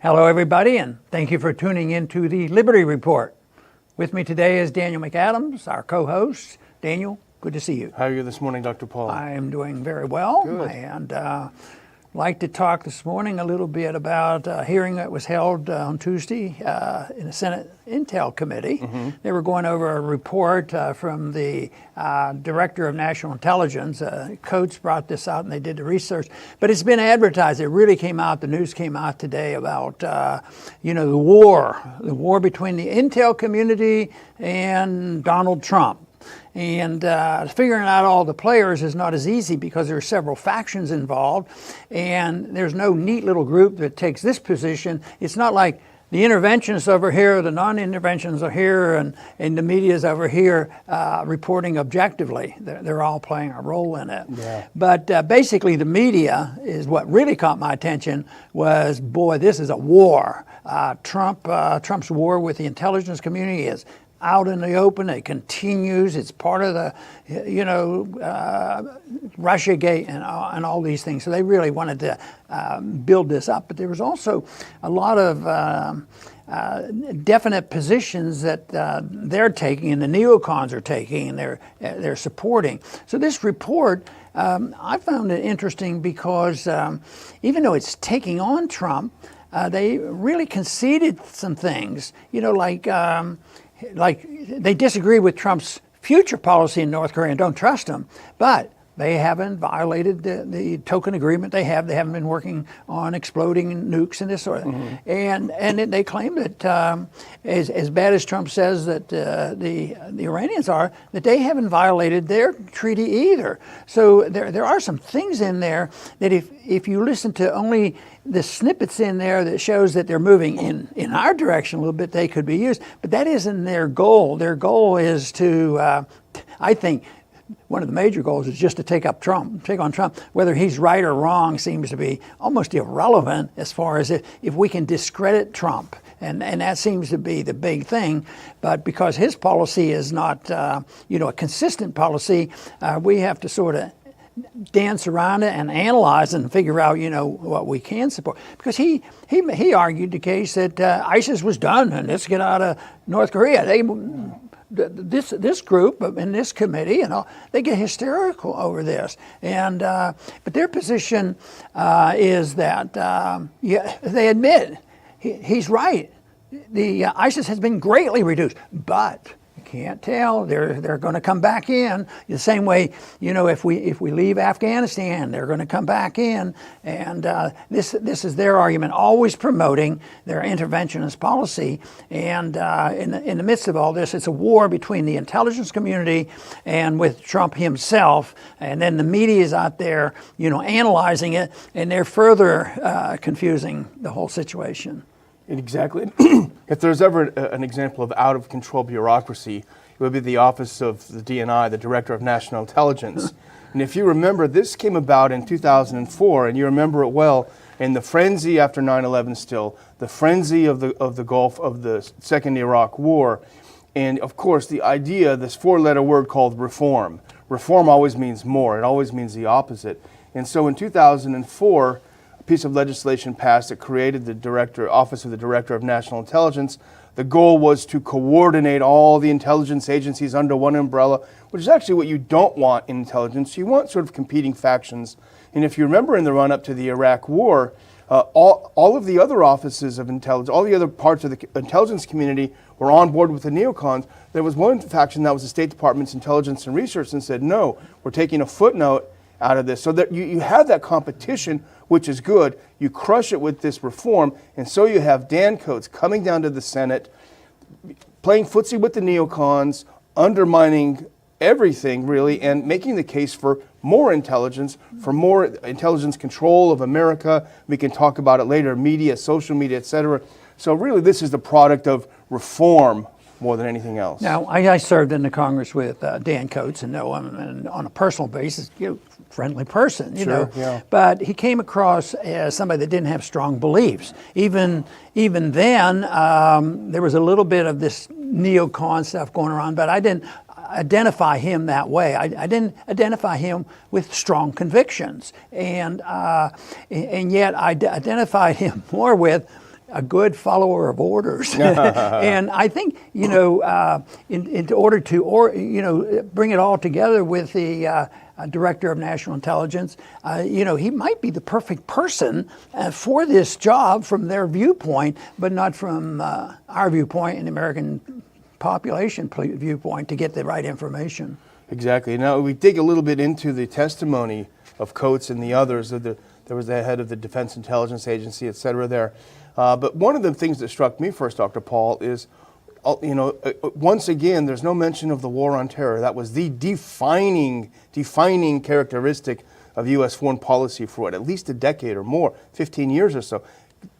Hello, everybody, and thank you for tuning in to the Liberty Report. With me today is Daniel McAdams, our co-host. Daniel, good to see you. How are you this morning, Dr. Paul? I am doing very well. Good. And like to talk this morning a little bit about a hearing that was held on Tuesday in the Senate Intel Committee. Mm-hmm. They were going over a report from the Director of National Intelligence. Coates brought this out and they did the research. But it's been advertised. It really came out, the news came out today about, the war between the Intel community and Donald Trump. And figuring out all the players is not as easy because there are several factions involved, and there's no neat little group that takes this position. It's not like the interventionists over here, the non-interventionists are here, and the media's over here reporting objectively. They're all playing a role in it. Yeah. But basically the media is what really caught my attention was, boy, this is a war. Trump's war with the intelligence community is out in the open. It continues. It's part of the, Russiagate and all these things. So they really wanted to build this up. But there was also a lot of definite positions that they're taking and the neocons are taking and they're supporting. So this report, I found it interesting because even though it's taking on Trump, they really conceded some things, like they disagree with Trump's future policy in North Korea and don't trust him, but they haven't violated the token agreement they have. They haven't been working on exploding nukes and this sort of thing. Mm-hmm. And they claim that as bad as Trump says that the Iranians are, that they haven't violated their treaty either. So there are some things in there that if you listen to only the snippets in there that shows that they're moving in our direction a little bit, they could be used. But that isn't their goal. Their goal is to, I think, one of the major goals is just to take on Trump. Whether he's right or wrong seems to be almost irrelevant as far as if we can discredit Trump. And that seems to be the big thing. But because his policy is not, a consistent policy, we have to sort of dance around it and analyze and figure out, what we can support. Because he argued the case that ISIS was done and let's get out of North Korea. This group in this committee, they get hysterical over this. And but their position is that they admit he's right. The ISIS has been greatly reduced, but you can't tell. They're going to come back in the same way. If we leave Afghanistan, they're going to come back in. And this is their argument, always promoting their interventionist policy. And in the midst of all this, it's a war between the intelligence community and with Trump himself. And then the media is out there, analyzing it, and they're further confusing the whole situation. Exactly. If there's ever an example of out-of-control bureaucracy, it would be the Office of the DNI, the Director of National Intelligence. And if you remember, this came about in 2004, and you remember it well, in the frenzy after 9/11 still, the frenzy of the Gulf of the Second Iraq War. And of course, the idea, this four-letter word called reform. Reform always means more. It always means the opposite. And so in 2004, piece of legislation passed that created the Office of the Director of National Intelligence. The goal was to coordinate all the intelligence agencies under one umbrella, which is actually what you don't want in intelligence. You want sort of competing factions. And if you remember in the run-up to the Iraq War, all of the other offices of intelligence, all the other parts of the intelligence community were on board with the neocons. There was one faction that was the State Department's Intelligence and Research and said, no, we're taking a footnote out of this. So that you have that competition, which is good. You crush it with this reform, and so you have Dan Coates coming down to the Senate, playing footsie with the neocons, undermining everything really, and making the case for more intelligence control of America. We can talk about it later, media, social media, etc. So really this is the product of reform more than anything else. Now, I served in the Congress with Dan Coates and know him, and on a personal basis, friendly person, Yeah. But he came across as somebody that didn't have strong beliefs. Even then, there was a little bit of this neocon stuff going around, but I didn't identify him that way. I didn't identify him with strong convictions, and yet I identified him more with a good follower of orders. And I think, in order to, bring it all together with the Director of National Intelligence, he might be the perfect person for this job from their viewpoint, but not from our viewpoint and the American population viewpoint to get the right information. Exactly. Now, we dig a little bit into the testimony of Coates and the others. There was the head of the Defense Intelligence Agency, et cetera, there. But one of the things that struck me first, Dr. Paul, is, once again, there's no mention of the war on terror. That was the defining characteristic of U.S. foreign policy for at least a decade or more, 15 years or so.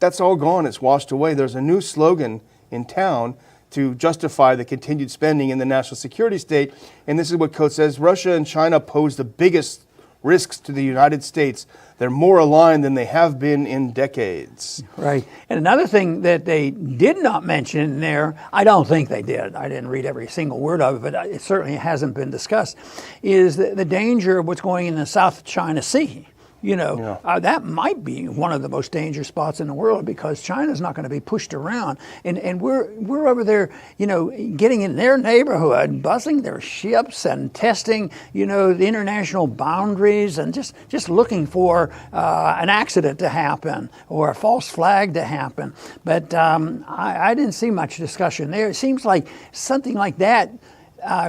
That's all gone. It's washed away. There's a new slogan in town to justify the continued spending in the national security state. And this is what Coates says: Russia and China pose the biggest risks to the United States. They're more aligned than they have been in decades. Right. And another thing that they did not mention in there, I don't think they did, I didn't read every single word of it, but it certainly hasn't been discussed, is the danger of what's going in the South China Sea. That might be one of the most dangerous spots in the world, because China's not going to be pushed around, and we're over there, getting in their neighborhood, buzzing their ships and testing, the international boundaries, and just looking for an accident to happen or a false flag to happen. But I didn't see much discussion there. It seems like something like that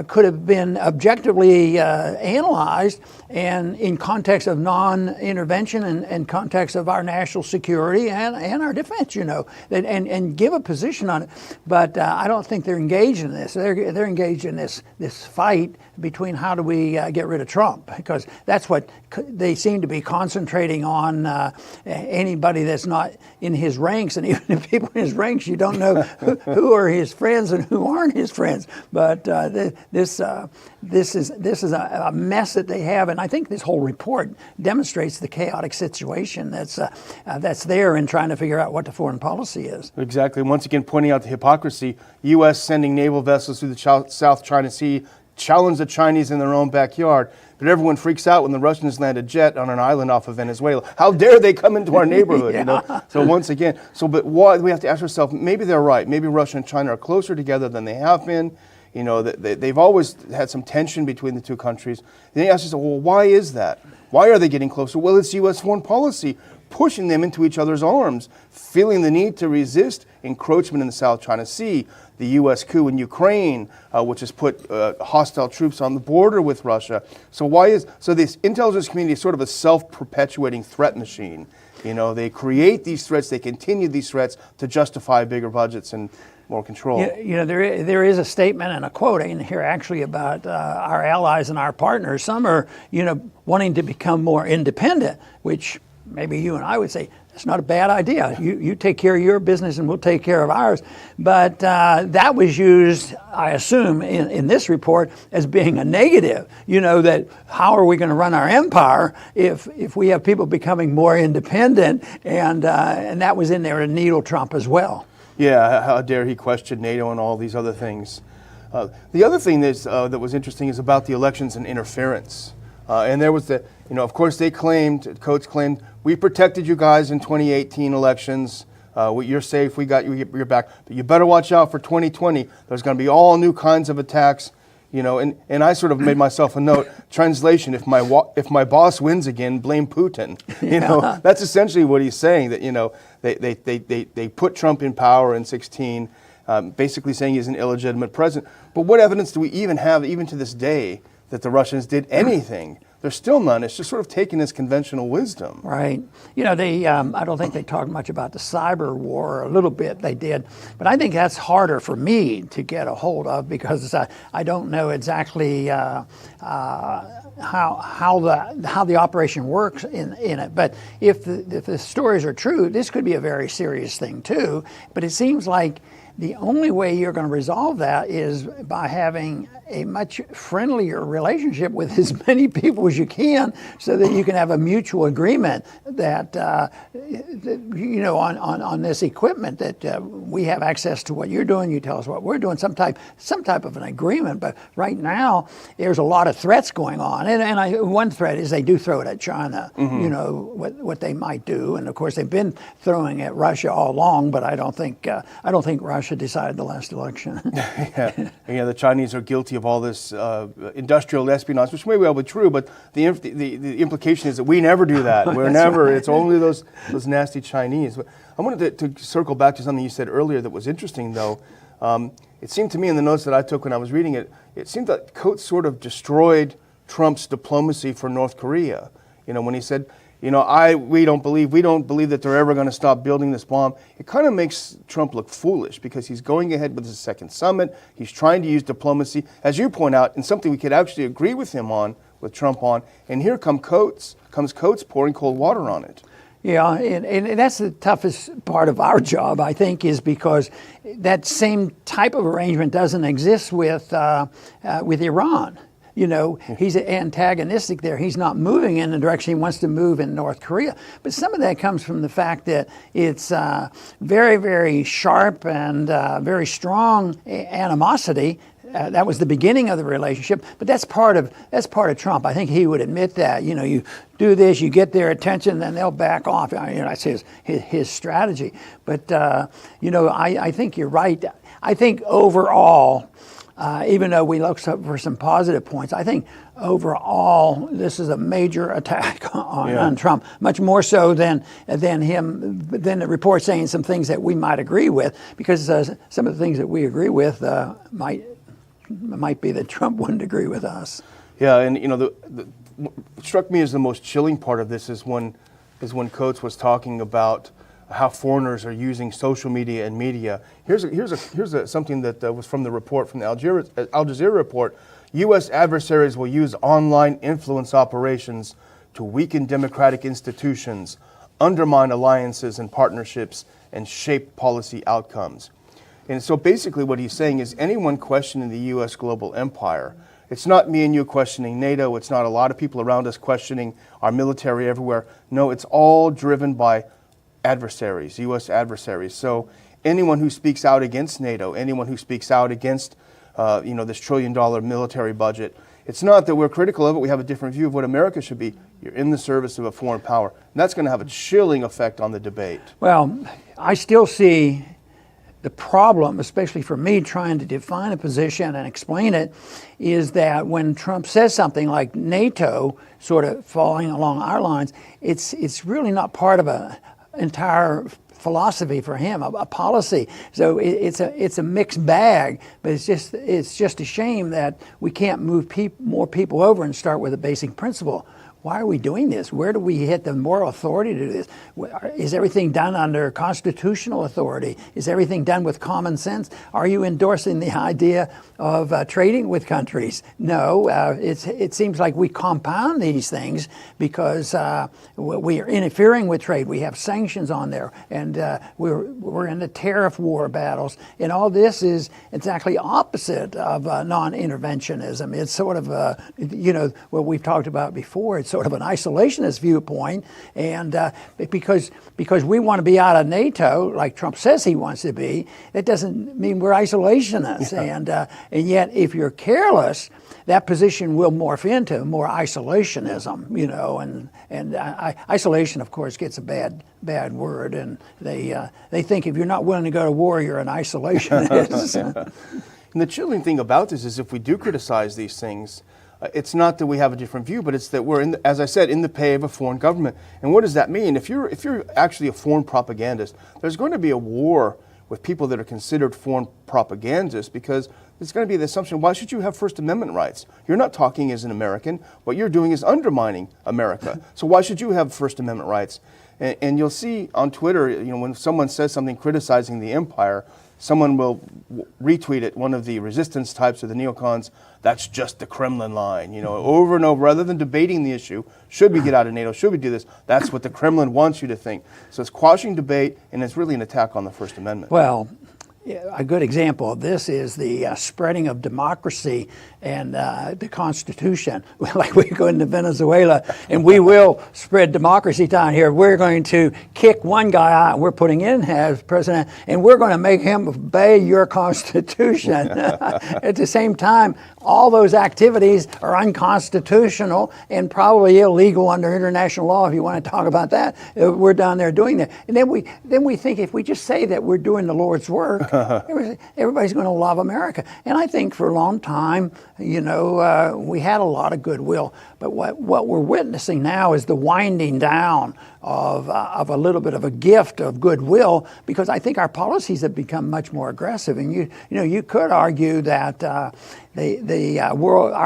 could have been objectively analyzed, and in context of non-intervention and context of our national security and our defense, and give a position on it. But I don't think they're engaged in this. They're engaged in this fight between how do we get rid of Trump, because that's what they seem to be concentrating on. Anybody that's not in his ranks, and even if people in his ranks, you don't know who are his friends and who aren't his friends. But this is a mess that they have, and I think this whole report demonstrates the chaotic situation that's there in trying to figure out what the foreign policy is. Exactly. Once again, pointing out the hypocrisy. U.S. sending naval vessels through the South China Sea, challenge the Chinese in their own backyard. But everyone freaks out when the Russians land a jet on an island off of Venezuela. How dare they come into our neighborhood? Yeah. So once again, but why we have to ask ourselves, maybe they're right. Maybe Russia and China are closer together than they have been. They've always had some tension between the two countries. Then you ask yourself, well, why is that? Why are they getting closer? Well, it's U.S. foreign policy pushing them into each other's arms, feeling the need to resist encroachment in the South China Sea, the U.S. coup in Ukraine, which has put hostile troops on the border with Russia. So this intelligence community is sort of a self-perpetuating threat machine. They create these threats, they continue these threats to justify bigger budgets and more control. There is a statement and a quote in here actually about our allies and our partners. Some are, wanting to become more independent, which maybe you and I would say, it's not a bad idea. You take care of your business and we'll take care of ours. But that was used, I assume, in this report as being a negative. That how are we going to run our empire if we have people becoming more independent? And that was in there to needle Trump as well. Yeah, how dare he question NATO and all these other things. The other thing that was interesting is about the elections and interference. And there was of course Coates claimed, we protected you guys in 2018 elections. You're safe, we got your back. But you better watch out for 2020. There's going to be all new kinds of attacks. And I sort of made myself a note, translation, if my boss wins again, blame Putin. That's essentially what he's saying, that, they put Trump in power in 2016, basically saying he's an illegitimate president. But what evidence do we even have, even to this day, that the Russians did anything? There's still none. It's just sort of taken as conventional wisdom. Right. I don't think they talked much about the cyber war. A little bit they did, but I think that's harder for me to get a hold of, because I don't know exactly how the operation works in it. But if the stories are true, this could be a very serious thing too. But it seems like the only way you're going to resolve that is by having a much friendlier relationship with as many people as you can, so that you can have a mutual agreement that, on this equipment, that we have access to what you're doing, you tell us what we're doing, some type of an agreement. But right now, there's a lot of threats going on, and one threat is they do throw it at China. What they might do, and of course they've been throwing at Russia all along. But I don't think Russia decided the last election. Yeah, the Chinese are guilty of all this industrial espionage, which may well be true, but the implication is that we never do that. We're never. Right. It's only those nasty Chinese. But I wanted to circle back to something you said earlier that was interesting, though. It seemed to me in the notes that I took when I was reading it, it seemed that Coates sort of destroyed Trump's diplomacy for North Korea. When he said, we don't believe that they're ever going to stop building this bomb. It kind of makes Trump look foolish, because he's going ahead with his second summit. He's trying to use diplomacy, as you point out, in something we could actually agree with Trump on. And here comes Coates pouring cold water on it. Yeah, and that's the toughest part of our job, I think, is because that same type of arrangement doesn't exist with Iran. He's antagonistic there. He's not moving in the direction he wants to move in North Korea. But some of that comes from the fact that it's very, very sharp and very strong animosity. That was the beginning of the relationship, but that's part of Trump. I think he would admit that. You do this, you get their attention, then they'll back off. That's his strategy. But I think you're right. I think overall, even though we look for some positive points, I think overall this is a major attack on Trump, much more so than the report saying some things that we might agree with, because some of the things that we agree with might be that Trump wouldn't agree with us. Yeah, and what struck me as the most chilling part of this is when Coates was talking about how foreigners are using social media and media. Here's something that was from the report, from the Al Jazeera report. U.S. adversaries will use online influence operations to weaken democratic institutions, undermine alliances and partnerships, and shape policy outcomes. And so basically what he's saying is anyone questioning the U.S. global empire, it's not me and you questioning NATO, it's not a lot of people around us questioning our military everywhere. No, it's all driven by adversaries, U.S. adversaries. So anyone who speaks out against NATO, anyone who speaks out against this $1 trillion military budget, it's not that we're critical of it, we have a different view of what America should be. You're in the service of a foreign power. And that's going to have a chilling effect on the debate. Well, I still see the problem, especially for me trying to define a position and explain it, is that when Trump says something like NATO sort of falling along our lines, it's really not part of an entire philosophy for him, a policy. So it's a mixed bag, but it's just a shame that we can't move more people over and start with a basic principle. Why are we doing this? Where do we hit the moral authority to do this? Is everything done under constitutional authority? Is everything done with common sense? Are you endorsing the idea of trading with countries? No, it seems like we compound these things because we are interfering with trade. We have sanctions on there, and we're in the tariff war battles. And all this is exactly opposite of non-interventionism. It's sort of what we've talked about before. It's sort of an isolationist viewpoint, and because we want to be out of NATO, like Trump says he wants to be, that doesn't mean we're isolationists. Yeah. And yet, if you're careless, that position will morph into more isolationism. And isolation, of course, gets a bad word, and they think if you're not willing to go to war, you're an isolationist. And the chilling thing about this is if we do criticize these things, it's not that we have a different view, but it's that we're, as I said, in the pay of a foreign government. And what does that mean? If you're actually a foreign propagandist, there's going to be a war with people that are considered foreign propagandists, because there's going to be the assumption, why should you have First Amendment rights? You're not talking as an American. What you're doing is undermining America. So why should you have First Amendment rights? And you'll see on Twitter, when someone says something criticizing the empire, someone will retweet it, one of the resistance types of the neocons, that's just the Kremlin line, over and over, rather than debating the issue. Should we get out of NATO? Should we do this? That's what the Kremlin wants you to think. So it's quashing debate, and it's really an attack on the First Amendment. Well, A good example of this is the spreading of democracy and the Constitution. Like we go into Venezuela and we will spread democracy down here. We're going to kick one guy out we're putting in as president, and we're going to make him obey your Constitution. At the same time, all those activities are unconstitutional and probably illegal under international law. If you want to talk about that, we're down there doing that. And then we think if we just say that we're doing the Lord's work, everybody's going to love America. And I think for a long time, we had a lot of goodwill. But what we're witnessing now is the winding down of a little bit of a gift of goodwill, because I think our policies have become much more aggressive. And you could argue that our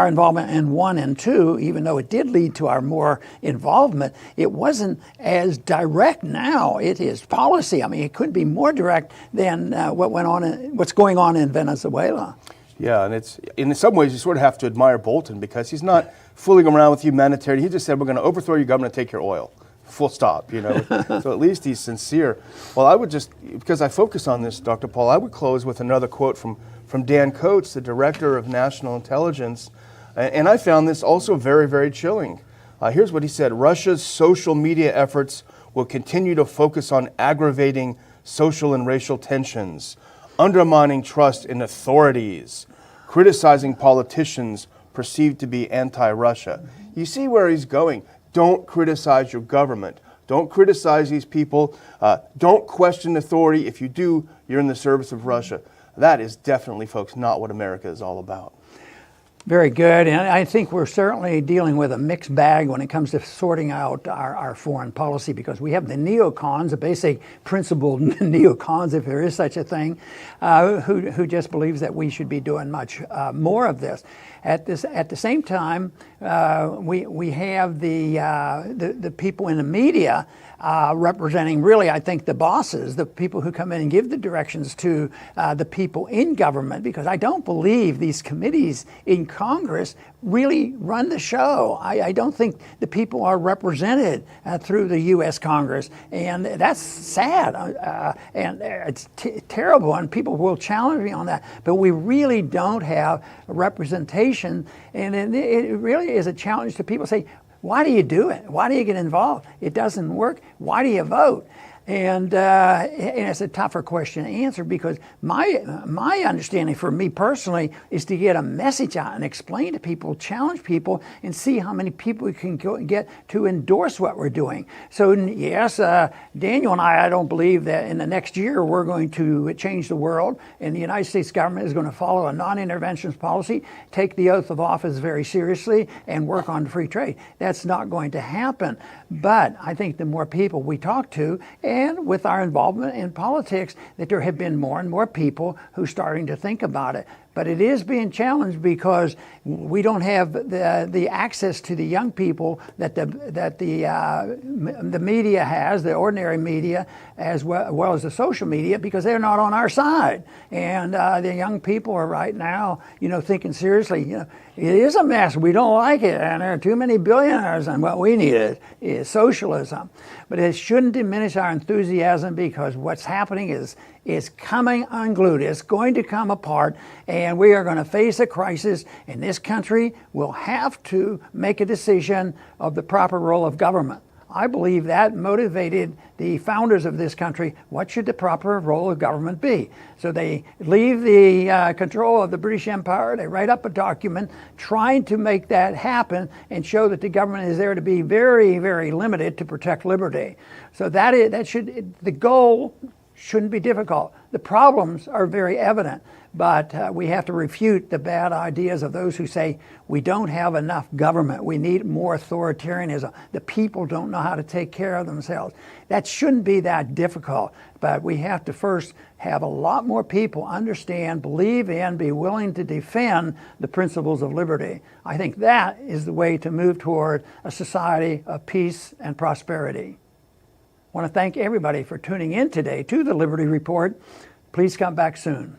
involvement in 1 and 2, even though it did lead to our more involvement, it wasn't as direct now. It is policy. I mean, it couldn't be more direct than what's going on in Venezuela. Yeah, and it's in some ways you sort of have to admire Bolton, because he's not fooling around with humanitarian. He just said, we're going to overthrow your government and take your oil. Full stop, So at least he's sincere. Well, I would just, because I focus on this, Dr. Paul, I would close with another quote from Dan Coates, the Director of National Intelligence. And I found this also very, very chilling. Here's what he said: Russia's social media efforts will continue to focus on aggravating social and racial tensions, undermining trust in authorities, criticizing politicians perceived to be anti-Russia. You see where he's going. Don't criticize your government. Don't criticize these people. Don't question authority. If you do, you're in the service of Russia. That is definitely, folks, not what America is all about. Very good. And I think we're certainly dealing with a mixed bag when it comes to sorting out our foreign policy, because we have the neocons, the basic principled neocons, if there is such a thing, who just believes that we should be doing much more of this. At the same time, we have the people in the media representing, really, I think, the bosses, the people who come in and give the directions to the people in government, because I don't believe these committees in Congress really run the show. I don't think the people are represented through the U.S. Congress, and that's sad, and it's terrible, and people will challenge me on that. But we really don't have representation, and it really is a challenge to people. Say, why do you do it? Why do you get involved? It doesn't work. Why do you vote? And it's a tougher question to answer, because my understanding for me personally is to get a message out and explain to people, challenge people, and see how many people we can get to endorse what we're doing. So yes, Daniel and I don't believe that in the next year we're going to change the world, and the United States government is going to follow a non-interventionist policy, take the oath of office very seriously, and work on free trade. That's not going to happen. But I think the more people we talk to, and with our involvement in politics, that there have been more and more people who are starting to think about it. But it is being challenged because we don't have the access to the young people that the media has, the ordinary media, as well as the social media, because they're not on our side. And the young people are right now, thinking seriously, it is a mess. We don't like it, and there are too many billionaires, and what we need is socialism. But it shouldn't diminish our enthusiasm, because what's happening is coming unglued. It's going to come apart, and we are going to face a crisis, and this country will have to make a decision of the proper role of government. I believe that motivated the founders of this country. What should the proper role of government be? So they leave the control of the British Empire. They write up a document trying to make that happen and show that the government is there to be very, very limited to protect liberty. So the goal shouldn't be difficult. The problems are very evident, but we have to refute the bad ideas of those who say we don't have enough government. We need more authoritarianism. The people don't know how to take care of themselves. That shouldn't be that difficult, but we have to first have a lot more people understand, believe in, be willing to defend the principles of liberty. I think that is the way to move toward a society of peace and prosperity. I want to thank everybody for tuning in today to the Liberty Report. Please come back soon.